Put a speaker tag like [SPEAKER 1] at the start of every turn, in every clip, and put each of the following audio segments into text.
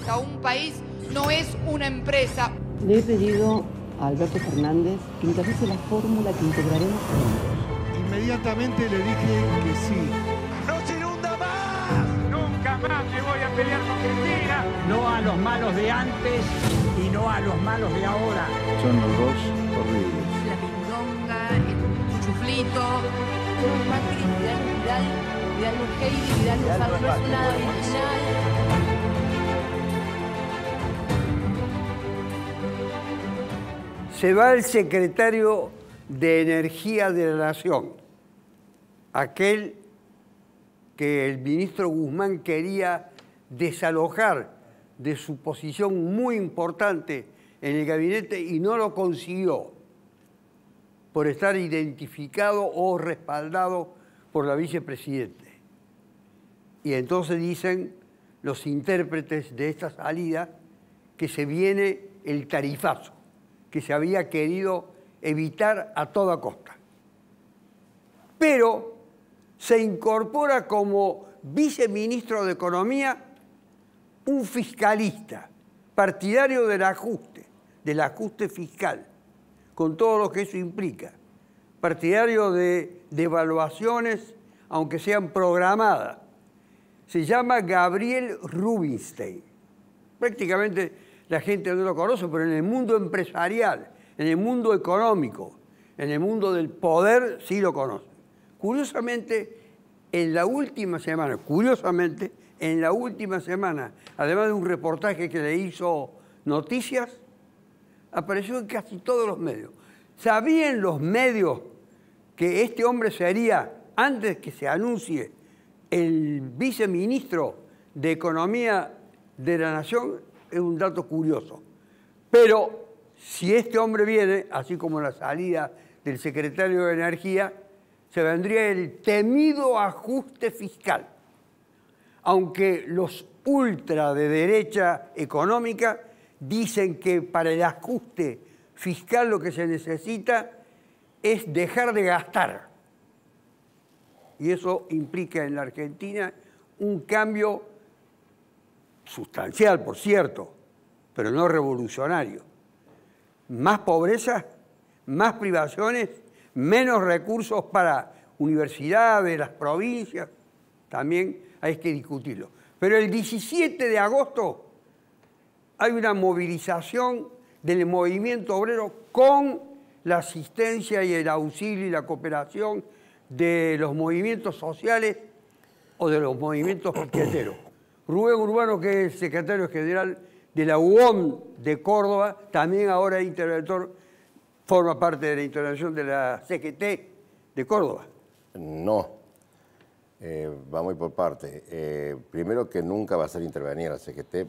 [SPEAKER 1] empresa. Un país no es una empresa.
[SPEAKER 2] Le he pedido a Alberto Fernández que encabece la fórmula que integraremos juntos.
[SPEAKER 3] Inmediatamente le dije que sí.
[SPEAKER 4] ¡No se inunda más!
[SPEAKER 5] Nunca más me voy a pelear con Cristina. No a los malos de antes y no a los malos de ahora.
[SPEAKER 6] Son los dos horribles.
[SPEAKER 1] La pindonga, el chuflito. Macri, Vidal Heidi, Vidal no es nada original.
[SPEAKER 7] Se va el secretario de Energía de la Nación, aquel que el ministro Guzmán quería desalojar de su posición muy importante en el gabinete y no lo consiguió por estar identificado o respaldado por la vicepresidente. Y entonces dicen los intérpretes de esta salida que se viene el tarifazo, que se había querido evitar a toda costa. Pero se incorpora como viceministro de Economía un fiscalista, partidario del ajuste fiscal, con todo lo que eso implica, partidario de devaluaciones, aunque sean programadas. Se llama Gabriel Rubinstein. Prácticamente la gente no lo conoce, pero en el mundo empresarial, en el mundo económico, en el mundo del poder, sí lo conoce. Curiosamente, en la última semana, además de un reportaje que le hizo Noticias, apareció en casi todos los medios. ¿Sabían los medios que este hombre sería, antes que se anuncie, el viceministro de Economía de la Nación? Es un dato curioso. Pero si este hombre viene, así como la salida del secretario de Energía, se vendría el temido ajuste fiscal. Aunque los ultra de derecha económica dicen que para el ajuste fiscal lo que se necesita es dejar de gastar. Y eso implica en la Argentina un cambio sustancial, por cierto, pero no revolucionario. Más pobreza, más privaciones, menos recursos para universidades, las provincias, también hay que discutirlo. Pero el 17 de agosto hay una movilización del movimiento obrero con la asistencia y el auxilio y la cooperación de los movimientos sociales o de los movimientos piqueteros. Rubén Urbano, que es el secretario general de la UOM de Córdoba, también ahora interventor, forma parte de la intervención de la CGT de Córdoba.
[SPEAKER 8] No, vamos a ir por parte. Primero que nunca va a ser intervenir la CGT,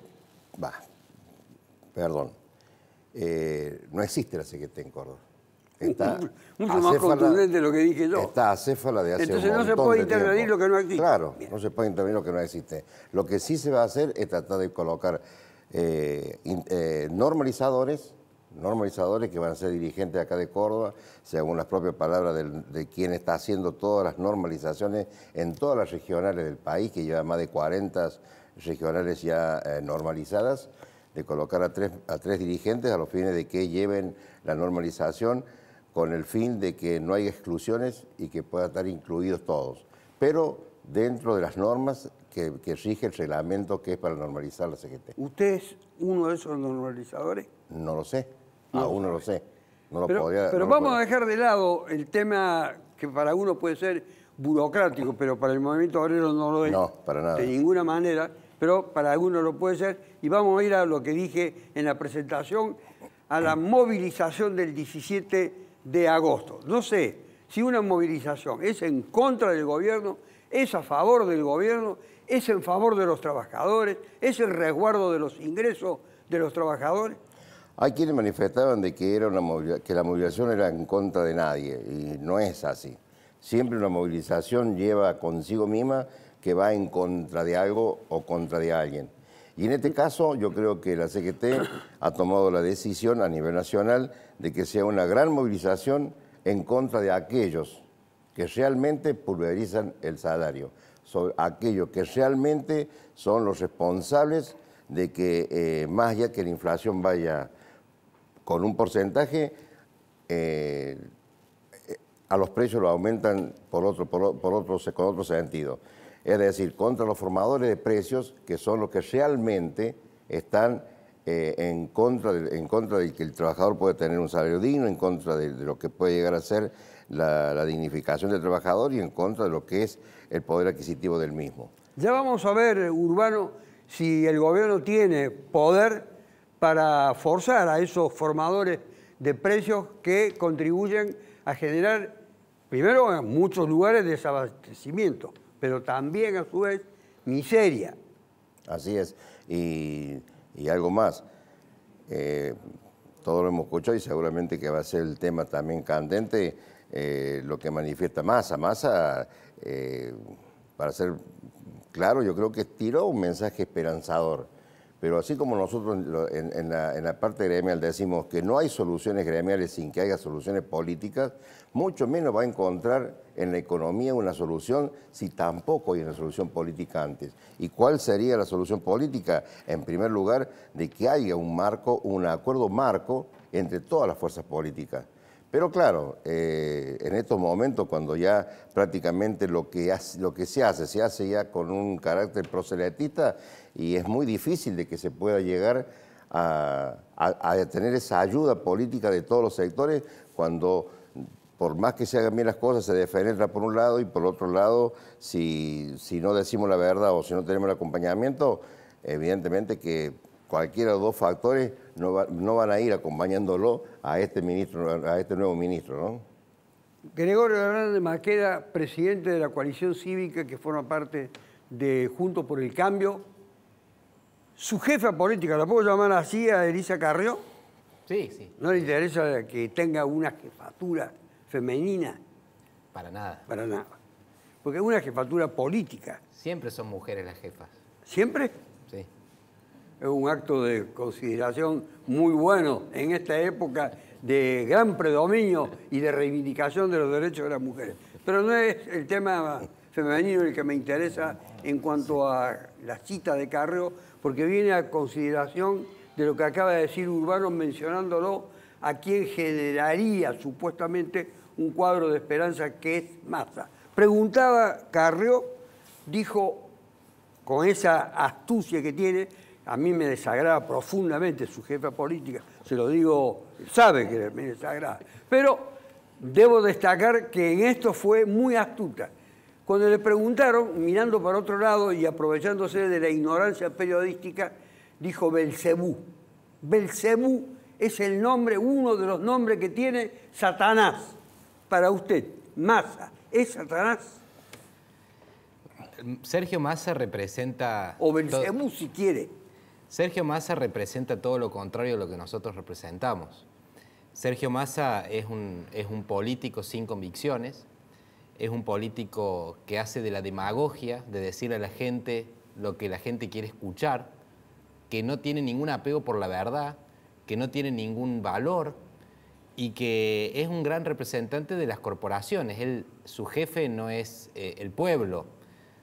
[SPEAKER 8] no existe la CGT en Córdoba. Está
[SPEAKER 7] mucho más contundente de lo que dije yo.
[SPEAKER 8] Está acéfala de hace
[SPEAKER 7] Entonces
[SPEAKER 8] un montón
[SPEAKER 7] no se puede
[SPEAKER 8] de
[SPEAKER 7] intervenir
[SPEAKER 8] tiempo.
[SPEAKER 7] lo que no existe.
[SPEAKER 8] Claro,
[SPEAKER 7] Bien.
[SPEAKER 8] no se puede intervenir lo que no existe. Lo que sí se va a hacer es tratar de colocar normalizadores que van a ser dirigentes acá de Córdoba, según las propias palabras de quien está haciendo todas las normalizaciones en todas las regionales del país, que lleva más de 40 regionales ya normalizadas, de colocar a tres dirigentes a los fines de que lleven la normalización con el fin de que no haya exclusiones y que puedan estar incluidos todos, pero dentro de las normas que rige el reglamento que es para normalizar la CGT.
[SPEAKER 7] ¿Usted es uno de esos normalizadores?
[SPEAKER 8] No lo sé,
[SPEAKER 7] No
[SPEAKER 8] aún no lo sé. No lo
[SPEAKER 7] Pero vamos a dejar de lado el tema que para uno puede ser burocrático, pero para el movimiento obrero no lo es.
[SPEAKER 8] No, para nada.
[SPEAKER 7] De ninguna manera, pero para algunos lo puede ser. Y vamos a ir a lo que dije en la presentación, a la movilización del 17 de agosto. No sé si una movilización es en contra del gobierno, es a favor del gobierno, es en favor de los trabajadores, es el resguardo de los ingresos de los trabajadores.
[SPEAKER 8] Hay quienes manifestaban de que, que la movilización era en contra de nadie, y no es así. Siempre una movilización lleva consigo misma que va en contra de algo o contra de alguien. Y en este caso yo creo que la CGT ha tomado la decisión a nivel nacional de que sea una gran movilización en contra de aquellos que realmente pulverizan el salario, sobre aquellos que realmente son los responsables de que más allá que la inflación vaya con un porcentaje, a los precios lo aumentan con otro sentido. Es decir, contra los formadores de precios, que son los que realmente están en contra de que el trabajador pueda tener un salario digno, en contra de lo que puede llegar a ser la dignificación del trabajador y en contra de lo que es el poder adquisitivo del mismo.
[SPEAKER 7] Ya vamos a ver, Urbano, si el gobierno tiene poder para forzar a esos formadores de precios que contribuyen a generar, primero, en muchos lugares desabastecimiento, pero también, a su vez, miseria.
[SPEAKER 8] Así es. Y algo más. Todos lo hemos escuchado y seguramente que va a ser el tema también candente, lo que manifiesta Massa. Massa, para ser claro, yo creo que tiró un mensaje esperanzador. Pero así como nosotros en la parte gremial decimos que no hay soluciones gremiales sin que haya soluciones políticas, mucho menos va a encontrar en la economía una solución si tampoco hay una solución política antes. ¿Y cuál sería la solución política? En primer lugar, de que haya un acuerdo marco entre todas las fuerzas políticas. Pero claro, en estos momentos, cuando ya prácticamente lo que se hace ya con un carácter proselitista, y es muy difícil de que se pueda llegar a tener esa ayuda política de todos los sectores, cuando por más que se hagan bien las cosas, se defenetra por un lado y por otro lado, si no decimos la verdad o si no tenemos el acompañamiento, evidentemente que cualquiera de los dos factores no van a ir acompañándolo a este nuevo ministro, ¿no?
[SPEAKER 7] Gregorio Hernández Maqueda, presidente de la coalición cívica que forma parte de Juntos por el Cambio. Su jefa política, ¿la puedo llamar así a Elisa Carrió?
[SPEAKER 9] Sí, sí.
[SPEAKER 7] ¿No le interesa que tenga una jefatura femenina?
[SPEAKER 9] Para nada.
[SPEAKER 7] Para nada. Porque es una jefatura política.
[SPEAKER 9] Siempre son mujeres las jefas.
[SPEAKER 7] ¿Siempre?
[SPEAKER 9] Sí.
[SPEAKER 7] Es un acto de consideración muy bueno en esta época de gran predominio y de reivindicación de los derechos de las mujeres. Pero no es el tema femenino el que me interesa en cuanto a la cita de Carrió, porque viene a consideración de lo que acaba de decir Urbano, mencionándolo a quien generaría supuestamente un cuadro de esperanza que es Massa. Preguntaba Carrió, dijo con esa astucia que tiene, a mí me desagrada profundamente su jefa política, se lo digo, sabe que me desagrada, pero debo destacar que en esto fue muy astuta. Cuando le preguntaron, mirando para otro lado y aprovechándose de la ignorancia periodística, dijo Belcebú. Belcebú es el nombre, uno de los nombres que tiene Satanás. Para usted, Massa, ¿es Satanás?
[SPEAKER 9] Sergio Massa representa...
[SPEAKER 7] O Belcebú, si quiere.
[SPEAKER 9] Sergio Massa representa todo lo contrario a lo que nosotros representamos. Sergio Massa es un político sin convicciones, es un político que hace de la demagogia, de decirle a la gente lo que la gente quiere escuchar, que no tiene ningún apego por la verdad, que no tiene ningún valor y que es un gran representante de las corporaciones. Su jefe no es el pueblo,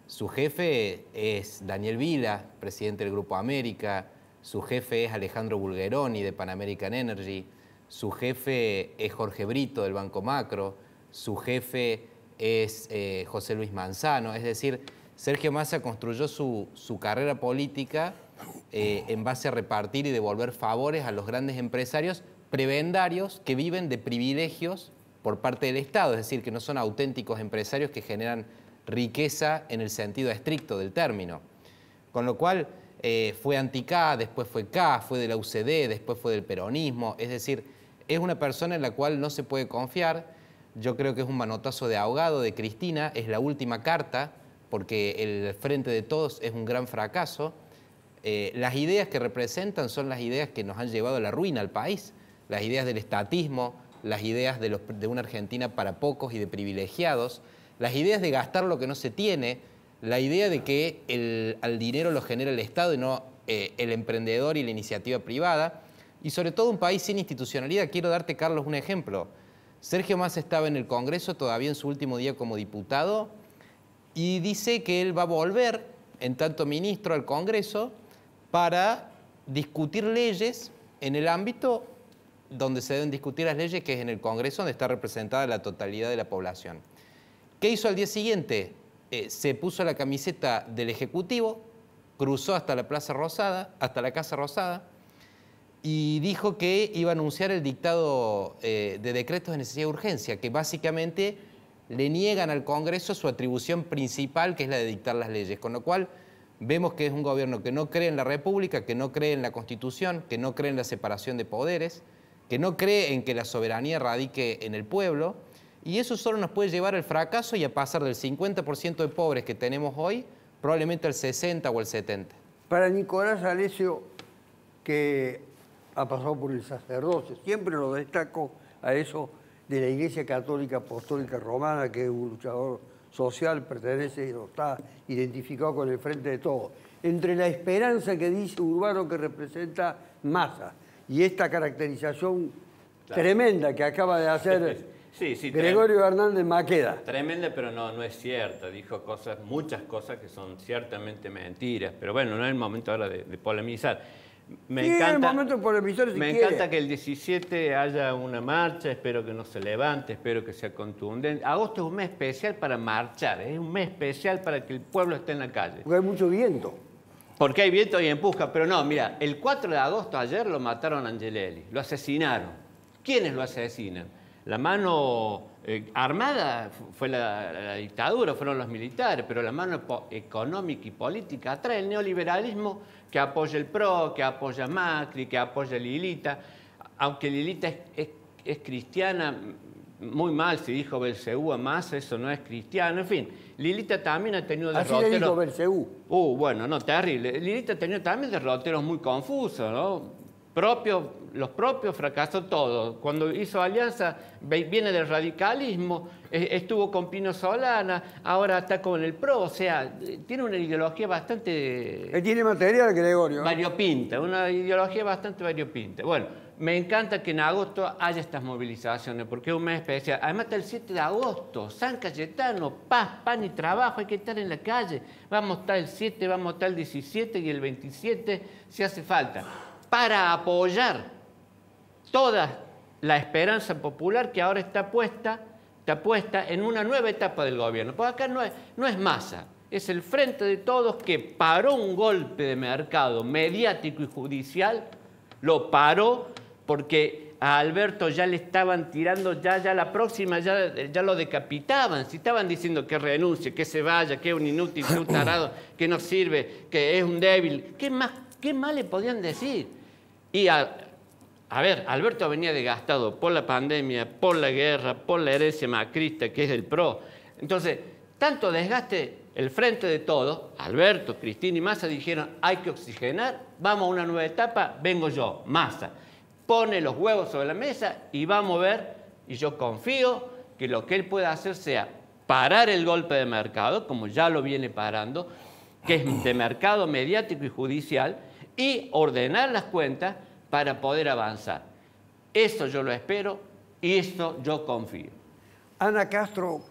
[SPEAKER 9] su jefe es Daniel Vila, presidente del Grupo América, su jefe es Alejandro Bulgeroni de Pan American Energy, su jefe es Jorge Brito del Banco Macro, su jefe es José Luis Manzano. Es decir, Sergio Massa construyó su carrera política en base a repartir y devolver favores a los grandes empresarios prebendarios que viven de privilegios por parte del Estado, es decir, que no son auténticos empresarios que generan riqueza en el sentido estricto del término. Con lo cual fue anti-K, después fue K, fue de la UCD, después fue del peronismo, es decir, es una persona en la cual no se puede confiar. Yo creo que es un manotazo de ahogado de Cristina, es la última carta, porque el Frente de Todos es un gran fracaso. Las ideas que representan son las ideas que nos han llevado a la ruina al país, las ideas del estatismo, las ideas de una Argentina para pocos y de privilegiados, las ideas de gastar lo que no se tiene, la idea de que al dinero lo genera el Estado y no el emprendedor y la iniciativa privada, y sobre todo un país sin institucionalidad. Quiero darte, Carlos, un ejemplo. Sergio Massa estaba en el Congreso todavía en su último día como diputado y dice que él va a volver en tanto ministro al Congreso para discutir leyes en el ámbito donde se deben discutir las leyes, que es en el Congreso, donde está representada la totalidad de la población. ¿Qué hizo al día siguiente? Se puso la camiseta del Ejecutivo, cruzó hasta la Plaza Rosada, hasta la Casa Rosada, y dijo que iba a anunciar el dictado de decretos de necesidad y urgencia, que básicamente le niegan al Congreso su atribución principal, que es la de dictar las leyes, con lo cual vemos que es un gobierno que no cree en la República, que no cree en la Constitución, que no cree en la separación de poderes, que no cree en que la soberanía radique en el pueblo, y eso solo nos puede llevar al fracaso y a pasar del 50% de pobres que tenemos hoy, probablemente al 60 o al 70.
[SPEAKER 7] Para Nicolás Alessio, que ha pasado por el sacerdocio, siempre lo destaco a eso de la Iglesia Católica Apostólica Romana, que es un luchador social, pertenece, está identificado con el Frente de Todos. Entre la esperanza que dice Urbano que representa Massa y esta caracterización tremenda que acaba de hacer Gregorio Hernández Maqueda.
[SPEAKER 10] Tremenda, pero no es cierta. Dijo muchas cosas que son ciertamente mentiras. Pero bueno, no es el momento ahora de polemizar. Me encanta que el 17 haya una marcha, espero que no se levante, espero que sea contundente. Agosto es un mes especial para marchar, es un mes especial para que el pueblo esté en la calle.
[SPEAKER 7] Porque hay mucho viento.
[SPEAKER 10] Porque hay viento y empuja, pero no, mira, el 4 de agosto ayer lo mataron a Angelelli, lo asesinaron. ¿Quiénes lo asesinan? La mano armada fue la dictadura, fueron los militares, pero la mano económica y política atrás, el neoliberalismo que apoya el PRO, que apoya a Macri, que apoya a Lilita, aunque Lilita es cristiana, muy mal se dijo Belcebú a Massa, eso no es cristiano, en fin, Lilita también ha tenido derroteros.
[SPEAKER 7] Así le dijo Belcebú.
[SPEAKER 10] Bueno, no, terrible. Lilita ha tenido también derroteros muy confusos, ¿no? Los propios fracasó todo. Cuando hizo alianza, viene del radicalismo, estuvo con Pino Solana, ahora está con el PRO, o sea, tiene una ideología bastante...
[SPEAKER 7] Tiene material, Gregorio.
[SPEAKER 10] Variopinta, una ideología bastante variopinta. Bueno, me encanta que en agosto haya estas movilizaciones, porque es un mes especial. Además está el 7 de agosto, San Cayetano, paz, pan y trabajo, hay que estar en la calle. Vamos a estar el 7, vamos a estar el 17 y el 27, si hace falta, para apoyar toda la esperanza popular que ahora está puesta en una nueva etapa del gobierno. Porque acá no es Massa, es el Frente de Todos que paró un golpe de mercado mediático y judicial, lo paró porque a Alberto ya le estaban tirando, ya la próxima ya lo decapitaban, si estaban diciendo que renuncie, que se vaya, que es un inútil, que es un tarado, que no sirve, que es un débil, ¿qué más le podían decir? Y a ver, Alberto venía desgastado por la pandemia, por la guerra, por la herencia macrista que es del PRO. Entonces, tanto desgaste, el Frente de Todos, Alberto, Cristina y Massa dijeron hay que oxigenar, vamos a una nueva etapa, vengo yo, Massa. Pone los huevos sobre la mesa y vamos a ver, y yo confío que lo que él pueda hacer sea parar el golpe de mercado, como ya lo viene parando, que es de mercado mediático y judicial, y ordenar las cuentas para poder avanzar. Eso yo lo espero y eso yo confío.
[SPEAKER 7] Ana Castro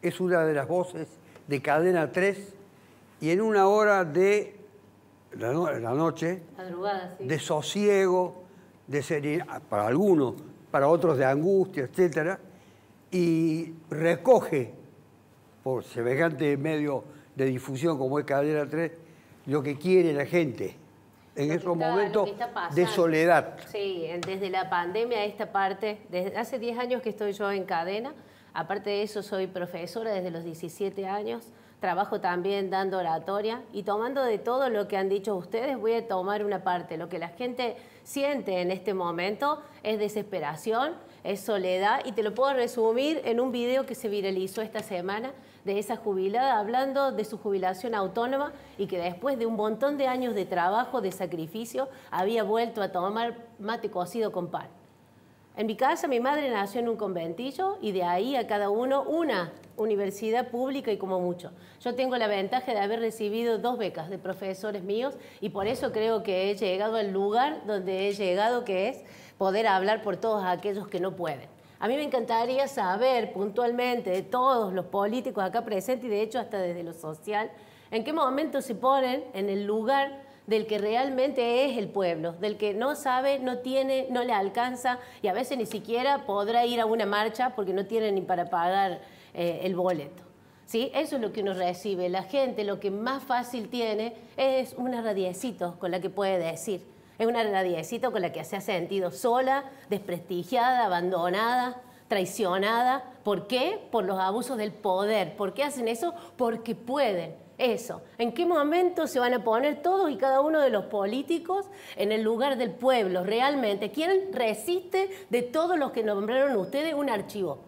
[SPEAKER 7] es una de las voces de Cadena 3 y en una hora de la noche,
[SPEAKER 1] Madrugada, sí,
[SPEAKER 7] de sosiego, de serenidad, para algunos, para otros de angustia, etcétera, y recoge, por semejante medio de difusión como es Cadena 3, lo que quiere la gente en esos momentos de soledad.
[SPEAKER 11] Sí, desde la pandemia esta parte, desde hace 10 años que estoy yo en cadena, aparte de eso soy profesora desde los 17 años, trabajo también dando oratoria y tomando de todo lo que han dicho ustedes, voy a tomar una parte. Lo que la gente siente en este momento es desesperación, es soledad y te lo puedo resumir en un video que se viralizó esta semana de esa jubilada hablando de su jubilación autónoma y que después de un montón de años de trabajo, de sacrificio, había vuelto a tomar mate cocido con pan. En mi casa mi madre nació en un conventillo y de ahí a cada uno una universidad pública y como mucho. Yo tengo la ventaja de haber recibido 2 becas de profesores míos y por eso creo que he llegado al lugar donde he llegado, que es poder hablar por todos aquellos que no pueden. A mí me encantaría saber puntualmente de todos los políticos acá presentes y de hecho hasta desde lo social, en qué momento se ponen en el lugar del que realmente es el pueblo, del que no sabe, no tiene, no le alcanza y a veces ni siquiera podrá ir a una marcha porque no tiene ni para pagar el boleto. ¿Sí? Eso es lo que uno recibe. La gente lo que más fácil tiene es una radiecito con la que puede decir. Es una radiecito con la que se ha sentido sola, desprestigiada, abandonada, traicionada. ¿Por qué? Por los abusos del poder. ¿Por qué hacen eso? Porque pueden. Eso. ¿En qué momento se van a poner todos y cada uno de los políticos en el lugar del pueblo? Realmente, ¿quién resiste de todos los que nombraron ustedes un archivo?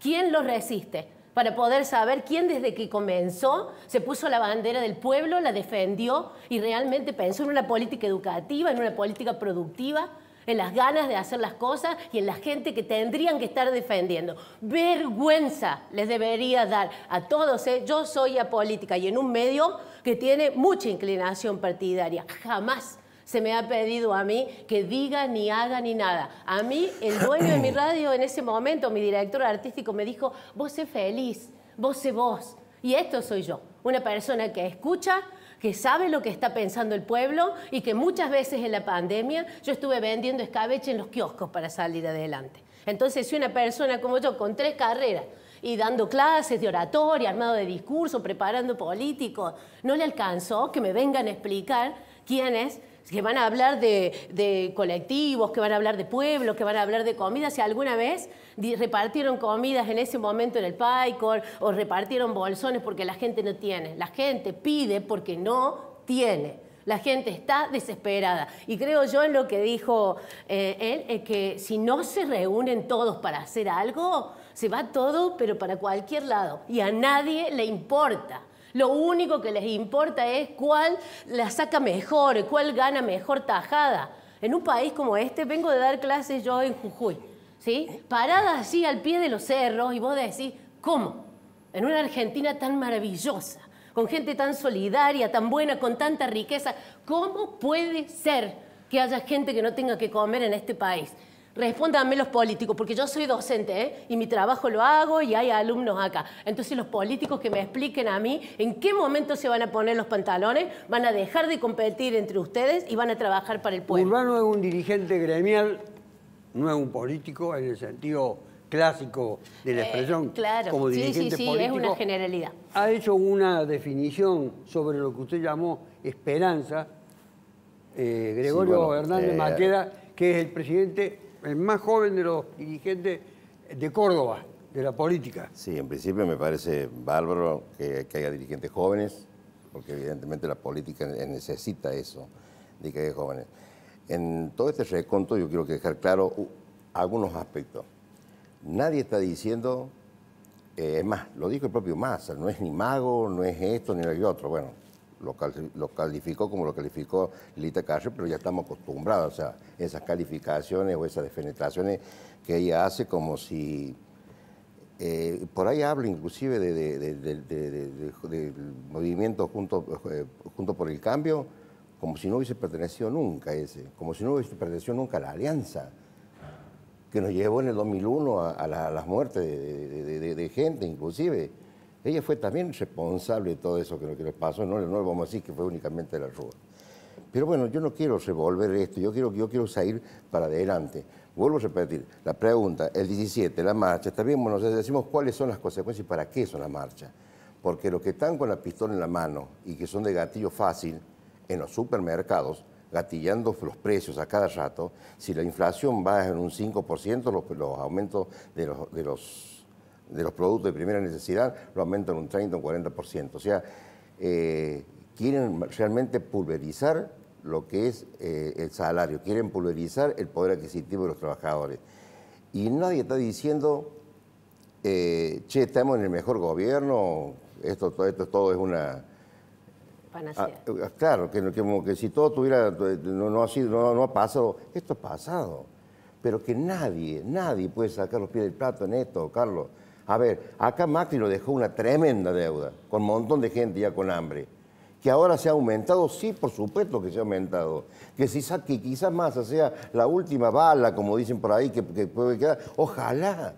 [SPEAKER 11] ¿Quién lo resiste? Para poder saber quién desde que comenzó se puso la bandera del pueblo, la defendió y realmente pensó en una política educativa, en una política productiva, en las ganas de hacer las cosas y en la gente que tendrían que estar defendiendo. Vergüenza les debería dar a todos. Yo soy apolítica y en un medio que tiene mucha inclinación partidaria. Jamás se me ha pedido a mí que diga, ni haga, ni nada. A mí, el dueño de mi radio en ese momento, mi director artístico, me dijo, vos sé feliz, vos sé vos. Y esto soy yo, una persona que escucha, que sabe lo que está pensando el pueblo y que muchas veces en la pandemia yo estuve vendiendo escabeche en los kioscos para salir adelante. Entonces, si una persona como yo, con 3 carreras, y dando clases de oratoria, armado de discurso, preparando políticos, no le alcanzó que me vengan a explicar quiénes que van a hablar de colectivos, que van a hablar de pueblos, que van a hablar de comida. Si alguna vez repartieron comidas en ese momento en el Paicor o repartieron bolsones porque la gente no tiene. La gente pide porque no tiene. La gente está desesperada. Y creo yo en lo que dijo él, que si no se reúnen todos para hacer algo, se va todo, pero para cualquier lado. Y a nadie le importa. Lo único que les importa es cuál la saca mejor, cuál gana mejor tajada. En un país como este, vengo de dar clases yo en Jujuy, ¿sí? Parada así al pie de los cerros y vos decís, ¿cómo? En una Argentina tan maravillosa, con gente tan solidaria, tan buena, con tanta riqueza, ¿cómo puede ser que haya gente que no tenga que comer en este país? Respóndanme los políticos, porque yo soy docente, y mi trabajo lo hago y hay alumnos acá. Entonces los políticos que me expliquen a mí en qué momento se van a poner los pantalones, van a dejar de competir entre ustedes y van a trabajar para el pueblo.
[SPEAKER 7] Urbano es un dirigente gremial, no es un político en el sentido clásico de la expresión,
[SPEAKER 11] claro,
[SPEAKER 7] como dirigente
[SPEAKER 11] sí,
[SPEAKER 7] político.
[SPEAKER 11] es una generalidad.
[SPEAKER 7] Ha hecho una definición sobre lo que usted llamó esperanza, Gregorio Hernández Maqueda, que es el presidente, el más joven de los dirigentes de Córdoba, de la política.
[SPEAKER 8] Sí, en principio me parece bárbaro que haya dirigentes jóvenes, porque evidentemente la política necesita eso, de que haya jóvenes. En todo este reconto yo quiero dejar claro algunos aspectos. Nadie está diciendo, es más, lo dijo el propio Massa, no es ni mago, no es esto ni lo otro. Bueno, lo calificó como lo calificó Lilita Carrió, pero ya estamos acostumbrados, o sea, esas calificaciones o esas defenestraciones que ella hace como si... por ahí habla inclusive del movimiento junto por el Cambio, como si no hubiese pertenecido nunca como si no hubiese pertenecido nunca a la Alianza, que nos llevó en el 2001 a las muertes de gente inclusive. Ella fue también responsable de todo eso que les pasó, no vamos a decir que fue únicamente la Rúa. Pero bueno, yo no quiero revolver esto, yo quiero salir para adelante. Vuelvo a repetir, la pregunta, el 17, la marcha, está bien, bueno, decimos cuáles son las consecuencias y para qué son las marchas. Porque los que están con la pistola en la mano y que son de gatillo fácil en los supermercados, gatillando los precios a cada rato, si la inflación va en un 5%, los aumentos de los productos de primera necesidad lo aumentan un 30 o un 40%. O sea, quieren realmente pulverizar lo que es el salario, quieren pulverizar el poder adquisitivo de los trabajadores. Y nadie está diciendo, che, estamos en el mejor gobierno, esto todo es una...
[SPEAKER 11] Panacea.
[SPEAKER 8] Claro, como que si todo tuviera, no ha pasado, esto ha pasado. Pero que nadie puede sacar los pies del plato en esto, Carlos. A ver, acá Macri lo dejó una tremenda deuda, con un montón de gente ya con hambre. Que ahora se ha aumentado, sí, por supuesto que se ha aumentado. Que quizás Massa sea la última bala, como dicen por ahí, que puede quedar. Ojalá,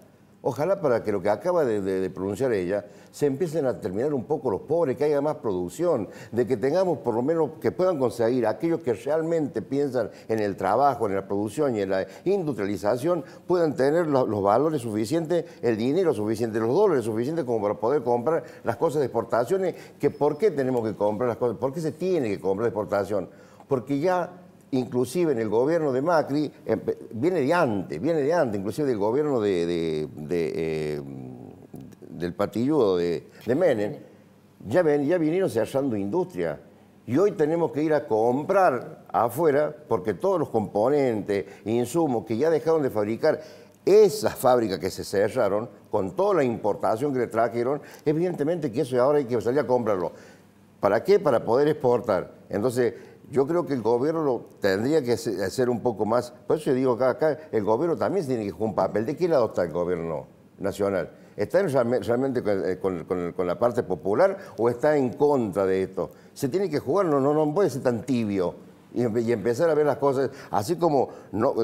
[SPEAKER 8] Ojalá para que lo que acaba de pronunciar ella se empiecen a terminar un poco los pobres, que haya más producción, de que tengamos por lo menos que puedan conseguir aquellos que realmente piensan en el trabajo, en la producción y en la industrialización, puedan tener los valores suficientes, el dinero suficiente, los dólares suficientes como para poder comprar las cosas de exportaciones. Que ¿por qué tenemos que comprar las cosas? ¿Por qué se tiene que comprar de exportación? Porque ya inclusive en el gobierno de Macri, viene de antes, inclusive del gobierno del patilludo de Menem, ya vinieron cerrando industria. Y hoy tenemos que ir a comprar afuera, porque todos los componentes, insumos que ya dejaron de fabricar esas fábricas que se cerraron, con toda la importación que le trajeron, evidentemente que eso ahora hay que salir a comprarlo. ¿Para qué? Para poder exportar. Entonces, yo creo que el gobierno tendría que hacer un poco más. Por eso yo digo que acá el gobierno también tiene que jugar un papel. ¿De qué lado está el gobierno nacional? ¿Está realmente con la parte popular o está en contra de esto? Se tiene que jugar, no puede ser tan tibio y empezar a ver las cosas, así como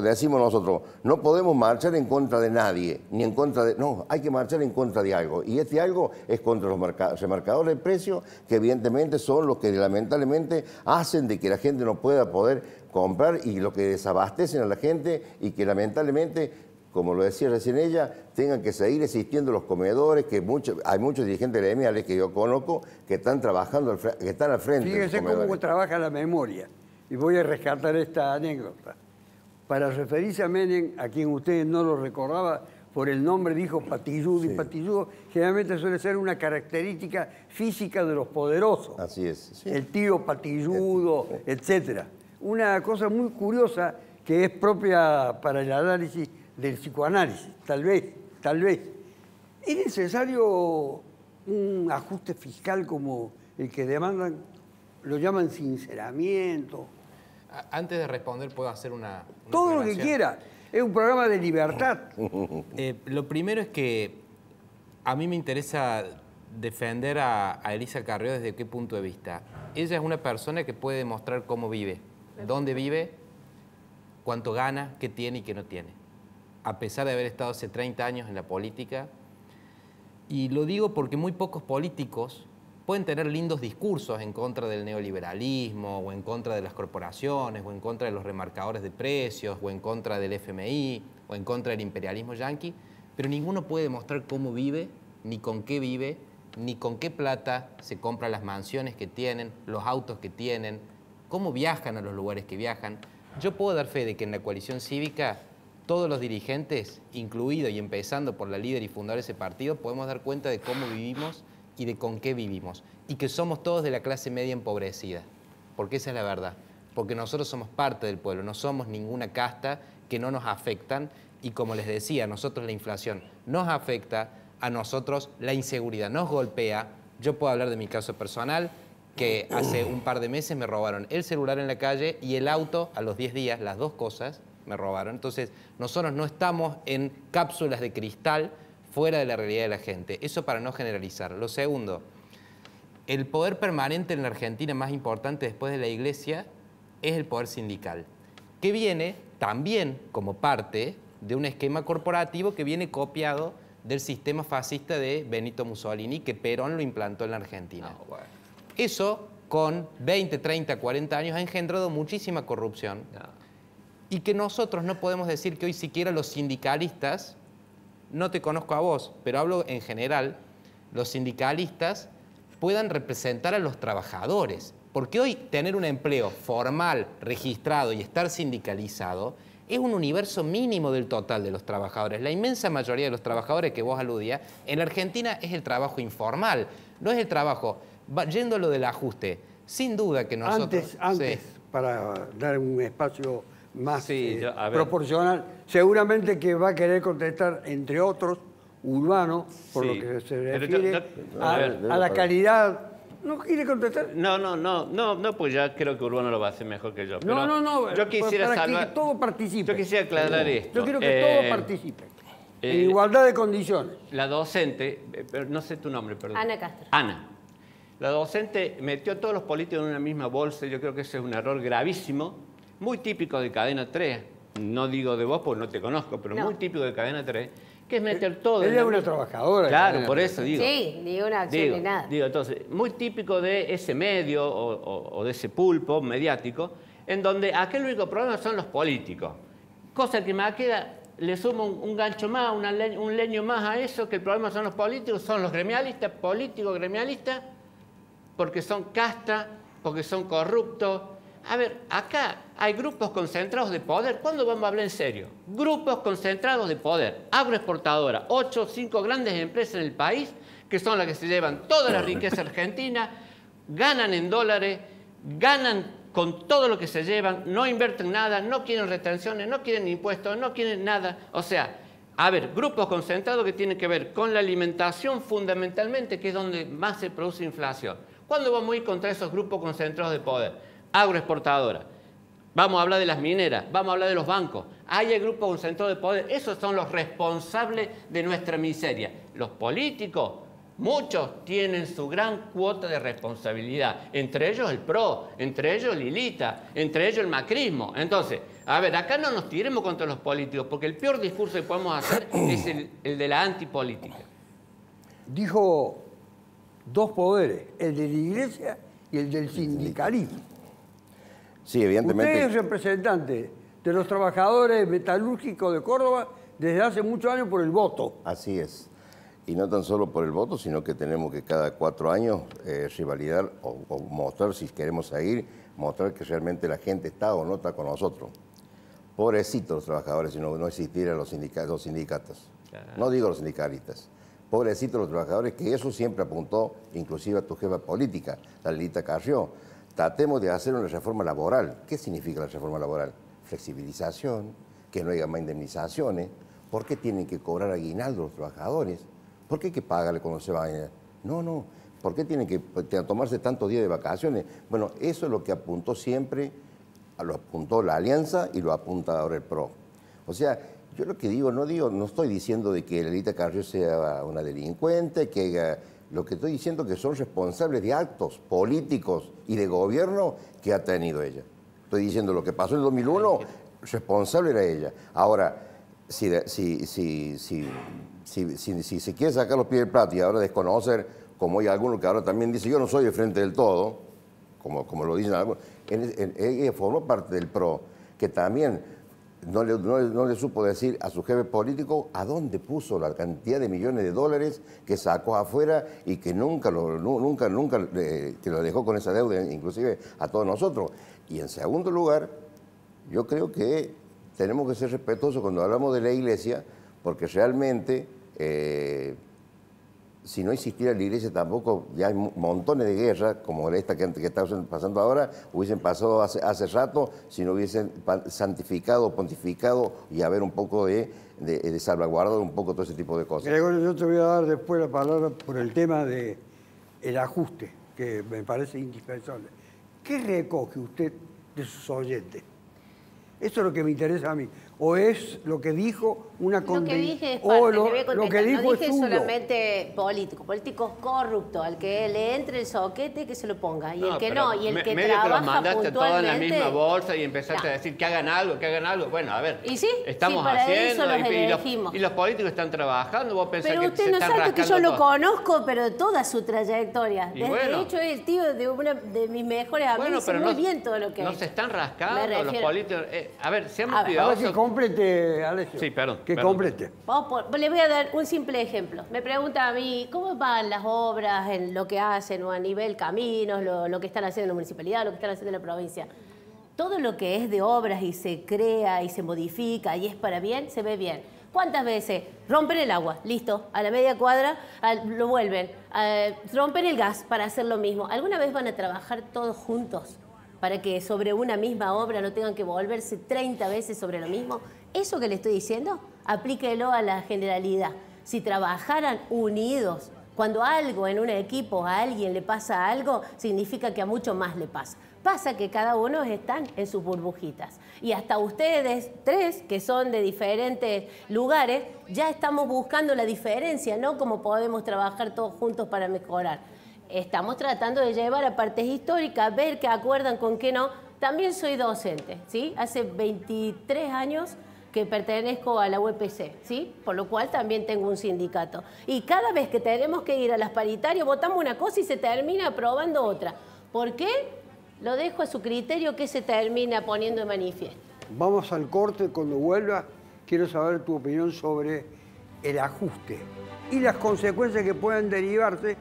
[SPEAKER 8] decimos nosotros, no podemos marchar en contra de nadie, ni en contra de... No, hay que marchar en contra de algo, y este algo es contra los remarcadores de precios, que evidentemente son los que lamentablemente hacen de que la gente no pueda poder comprar y lo que desabastecen a la gente y que lamentablemente, como lo decía recién ella, tengan que seguir existiendo los comedores, que hay muchos dirigentes gremiales que yo conozco que están trabajando, que están al frente.
[SPEAKER 7] Fíjense cómo trabaja la memoria. Y voy a rescatar esta anécdota. Para referirse a Menem, a quien ustedes no lo recordaba, por el nombre dijo patilludo, y patilludo generalmente suele ser una característica física de los poderosos.
[SPEAKER 8] Así es. Sí.
[SPEAKER 7] El tío patilludo, etc. Una cosa muy curiosa que es propia para el análisis del psicoanálisis, tal vez. ¿Es necesario un ajuste fiscal como el que demandan? Lo llaman sinceramiento.
[SPEAKER 9] Antes de responder, puedo hacer una
[SPEAKER 7] todo lo que quiera. Es un programa de libertad.
[SPEAKER 9] Lo primero es que a mí me interesa defender a Elisa Carrió desde qué punto de vista. Ella es una persona que puede demostrar cómo vive, dónde vive, cuánto gana, qué tiene y qué no tiene. A pesar de haber estado hace 30 años en la política. Y lo digo porque muy pocos políticos pueden tener lindos discursos en contra del neoliberalismo, o en contra de las corporaciones, o en contra de los remarcadores de precios, o en contra del FMI, o en contra del imperialismo yanqui, pero ninguno puede demostrar cómo vive, ni con qué plata se compran las mansiones que tienen, los autos que tienen, cómo viajan a los lugares que viajan. Yo puedo dar fe de que en la coalición cívica todos los dirigentes, incluido y empezando por la líder y fundadora de ese partido, podemos dar cuenta de cómo vivimos y de con qué vivimos, y que somos todos de la clase media empobrecida, porque esa es la verdad, porque nosotros somos parte del pueblo, no somos ninguna casta que no nos afectan, y como les decía, a nosotros la inflación nos afecta, a nosotros la inseguridad nos golpea. Yo puedo hablar de mi caso personal, que hace un par de meses me robaron el celular en la calle y el auto a los 10 días, las dos cosas me robaron. Entonces, nosotros no estamos en cápsulas de cristal fuera de la realidad de la gente. Eso para no generalizar. Lo segundo, el poder permanente en la Argentina más importante después de la Iglesia es el poder sindical, que viene también como parte de un esquema corporativo que viene copiado del sistema fascista de Benito Mussolini, que Perón lo implantó en la Argentina. Eso, con 20, 30, 40 años, ha engendrado muchísima corrupción. Y que nosotros no podemos decir que hoy siquiera los sindicalistas, no te conozco a vos, pero hablo en general, los sindicalistas puedan representar a los trabajadores. Porque hoy tener un empleo formal, registrado y estar sindicalizado es un universo mínimo del total de los trabajadores. La inmensa mayoría de los trabajadores que vos aludías, en la Argentina es el trabajo informal, no es el trabajo, yendo a lo del ajuste. Sin duda que nosotros...
[SPEAKER 7] Antes para dar un espacio más proporcional, seguramente que va a querer contestar, entre otros, Urbano, por lo que se refiere a la calidad. ¿No quiere contestar?
[SPEAKER 10] No, pues ya creo que Urbano lo va a hacer mejor que yo. Pero
[SPEAKER 7] no,
[SPEAKER 10] yo quisiera
[SPEAKER 7] para
[SPEAKER 10] salvar...
[SPEAKER 7] que todo participe.
[SPEAKER 10] Yo quisiera aclarar esto.
[SPEAKER 7] Yo quiero que todo participe, en igualdad de condiciones.
[SPEAKER 10] La docente, no sé tu nombre, perdón.
[SPEAKER 11] Ana Castro.
[SPEAKER 10] Ana. La docente metió a todos los políticos en una misma bolsa, yo creo que ese es un error gravísimo, muy típico de Cadena 3, no digo de vos porque no te conozco, pero muy típico de Cadena 3, que es meter todo.
[SPEAKER 7] Ella es una trabajadora.
[SPEAKER 10] Claro, por eso digo.
[SPEAKER 11] Sí, ni una acción ni nada.
[SPEAKER 10] Digo, entonces, muy típico de ese medio o de ese pulpo mediático, en donde aquel único problema son los políticos. Cosa que Maqueda le suma un gancho más, un leño más a eso, que el problema son los políticos, son los gremialistas, políticos gremialistas, porque son castas, porque son corruptos. A ver, acá hay grupos concentrados de poder. ¿Cuándo vamos a hablar en serio? Grupos concentrados de poder. Agroexportadora, 8 o 5 grandes empresas en el país, que son las que se llevan toda la riqueza argentina, ganan en dólares, ganan con todo lo que se llevan, no invierten nada, no quieren retenciones, no quieren impuestos, no quieren nada. O sea, a ver, grupos concentrados que tienen que ver con la alimentación fundamentalmente, que es donde más se produce inflación. ¿Cuándo vamos a ir contra esos grupos concentrados de poder? Agroexportadora. Vamos a hablar de las mineras, vamos a hablar de los bancos. Hay el grupo concentrado de poder. Esos son los responsables de nuestra miseria. Los políticos, muchos tienen su gran cuota de responsabilidad. Entre ellos el PRO, entre ellos Lilita, entre ellos el macrismo. Entonces, a ver, acá no nos tiremos contra los políticos, porque el peor discurso que podemos hacer es el de la antipolítica.
[SPEAKER 7] Dijo dos poderes, el de la Iglesia y el del sindicalismo.
[SPEAKER 8] Sí, evidentemente.
[SPEAKER 7] Usted es representante de los trabajadores metalúrgicos de Córdoba desde hace muchos años por el voto.
[SPEAKER 8] Así es. Y no tan solo por el voto, sino que tenemos que cada 4 años rivalidar o mostrar, si queremos seguir, mostrar que realmente la gente está o no está con nosotros. Pobrecitos los trabajadores si no existieran los sindicatos. No digo los sindicalistas. Pobrecitos los trabajadores, que eso siempre apuntó inclusive a tu jefa política, la Lilita Carrió. Tratemos de hacer una reforma laboral. ¿Qué significa la reforma laboral? Flexibilización, que no haya más indemnizaciones. ¿Por qué tienen que cobrar aguinaldo los trabajadores? ¿Por qué hay que pagarle cuando se vayan? No. ¿Por qué tienen que tomarse tantos días de vacaciones? Bueno, eso es lo que apuntó siempre, lo apuntó la Alianza y lo apunta ahora el PRO. O sea, yo lo que no estoy diciendo de que Lilita Carrió sea una delincuente, que haya... Lo que estoy diciendo es que son responsables de actos políticos y de gobierno que ha tenido ella. Estoy diciendo lo que pasó en el 2001, responsable era ella. Ahora, si se quiere sacar los pies del plato y ahora desconocer, como hay algunos que ahora también dicen, yo no soy de Frente del Todo, como lo dicen algunos, ella formó parte del PRO, que también no le supo decir a su jefe político a dónde puso la cantidad de millones de dólares que sacó afuera y que nunca que lo dejó con esa deuda, inclusive a todos nosotros. Y en segundo lugar, yo creo que tenemos que ser respetuosos cuando hablamos de la Iglesia, porque realmente, si no existiera la Iglesia tampoco, ya hay montones de guerras, como esta que está pasando ahora, hubiesen pasado hace rato, si no hubiesen santificado, pontificado y haber un poco de salvaguardar un poco todo ese tipo de cosas.
[SPEAKER 7] Gregorio, yo te voy a dar después la palabra por el tema del ajuste, que me parece indispensable. ¿Qué recoge usted de sus oyentes? Eso es lo que me interesa a mí. ¿O es lo que dijo una
[SPEAKER 11] condena? Lo que dije es
[SPEAKER 7] parte,
[SPEAKER 11] lo que dijo
[SPEAKER 7] no
[SPEAKER 11] dije
[SPEAKER 7] es
[SPEAKER 11] solamente políticos corruptos, al que le entre el soquete que se lo ponga, y el que no, y el que trabaja
[SPEAKER 10] que los mandaste todos en la
[SPEAKER 11] puntualmente,
[SPEAKER 10] misma bolsa y empezaste a decir que hagan algo. Bueno, a ver,
[SPEAKER 11] ¿y sí?
[SPEAKER 10] estamos
[SPEAKER 11] para
[SPEAKER 10] haciendo
[SPEAKER 11] eso los elegimos.
[SPEAKER 10] y los políticos están trabajando. Vos pensás
[SPEAKER 11] pero
[SPEAKER 10] que
[SPEAKER 11] usted
[SPEAKER 10] se
[SPEAKER 11] no
[SPEAKER 10] están
[SPEAKER 11] sabe que yo
[SPEAKER 10] rascando
[SPEAKER 11] lo conozco, pero toda su trayectoria. De hecho, es el tío de una de mis mejores amigos, sé muy bien todo lo que
[SPEAKER 10] no se están rascando los políticos. A ver, seamos
[SPEAKER 7] cuidadosos. Que complete, Alessio.
[SPEAKER 10] Sí, perdón.
[SPEAKER 7] Que complete.
[SPEAKER 11] Le voy a dar un simple ejemplo. Me pregunta a mí, ¿cómo van las obras en lo que hacen o a nivel caminos, lo que están haciendo en la municipalidad, lo que están haciendo en la provincia? Todo lo que es de obras y se crea y se modifica y es para bien, se ve bien. ¿Cuántas veces? Rompen el agua, listo, a la media cuadra lo vuelven. Rompen el gas para hacer lo mismo. ¿Alguna vez van a trabajar todos juntos para que sobre una misma obra no tengan que volverse 30 veces sobre lo mismo? Eso que le estoy diciendo, aplíquelo a la generalidad. Si trabajaran unidos, cuando algo en un equipo a alguien le pasa algo, significa que a mucho más le pasa. Pasa que cada uno están en sus burbujitas. Y hasta ustedes tres, que son de diferentes lugares, ya estamos buscando la diferencia, ¿no? Cómo podemos trabajar todos juntos para mejorar. Estamos tratando de llevar a partes históricas, ver qué acuerdan con qué no. También soy docente, ¿sí? Hace 23 años que pertenezco a la UPC, ¿sí? Por lo cual también tengo un sindicato. Y cada vez que tenemos que ir a las paritarias, votamos una cosa y se termina aprobando otra. ¿Por qué? Lo dejo a su criterio que se termina poniendo de manifiesto.
[SPEAKER 7] Vamos al corte. Cuando vuelva, quiero saber tu opinión sobre el ajuste y las consecuencias que pueden derivarse